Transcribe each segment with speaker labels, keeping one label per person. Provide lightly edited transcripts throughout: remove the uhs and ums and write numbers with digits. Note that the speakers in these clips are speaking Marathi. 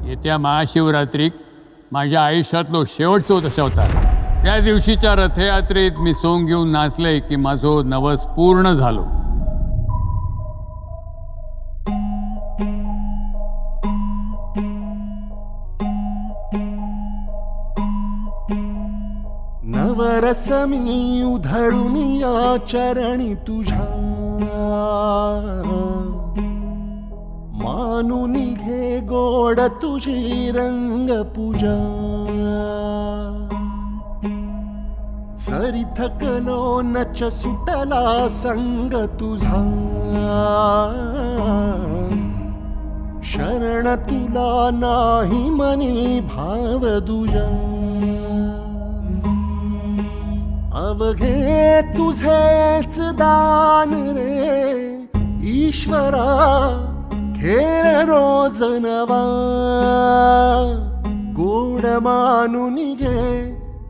Speaker 1: येत्या महाशिवरात्रीक माझ्या आयुष्यातलो शेवटचो दशावतार. त्या दिवशीच्या रथयात्रेत मी सोंग घेऊन नाचले की माझो नवस पूर्ण झालो.
Speaker 2: नवरस मी उधळून या चरणी तुझ्या, मानून घे गोड तुझी रंग पूजा. सरी थकलो नच सुटला संग तुझा, शरण तुला नाही मनी भाव दुजा. अवघे तुझेच दान रे ईश्वरा, खेळ रोज नवा. गोड मानून घे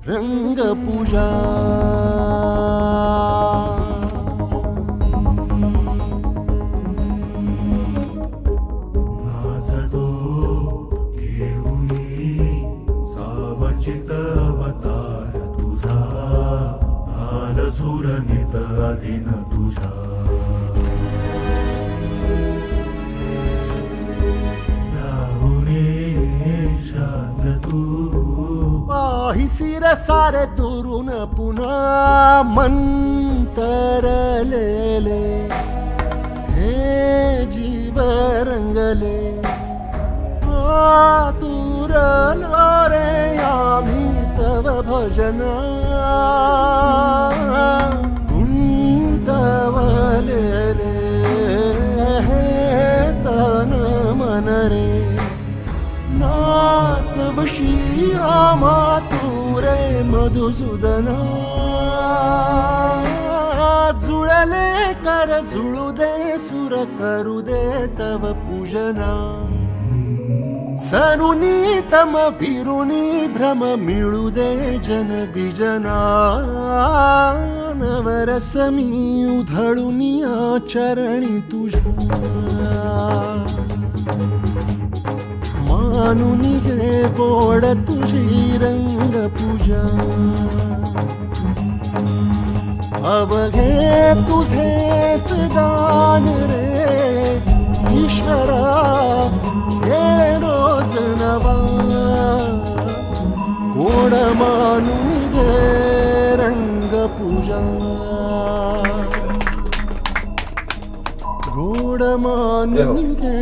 Speaker 2: रंग पूजा.
Speaker 3: नाचतो घेऊनी सावचित अवतार तुझा, आल सुरनित अधीन तुझा.
Speaker 2: पाहिसी सारे दुरून पुन्हा मंतरलेले, हे जीव रंगले. आतुरलो रे आम्ही तव भजना, गुंतवलेले हे तन मन रे. नाच वशी आम्हा तू रे मधुसूदना, जुळले कर जुळू दे सुर करू दे तव पूजना. सरुनी तम फिरुनी भ्रम मिळू दे जन विजना. नवरस मी उधळून या चरणी तुझ्या, मानून घे गोड तुझी रंग पूजा. अवघे तुझेच दान रे ईश्वरा, खेळ रोज नवा. गोड मानून घे रंग पूजा. गोड मानून घे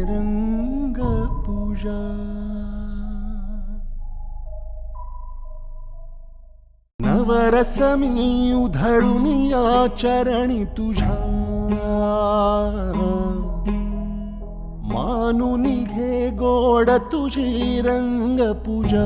Speaker 2: रंग पूजा. नवरस मी उधळून या चरणी तुझ्या, मानून घे गोड तुझी रंग पूजा.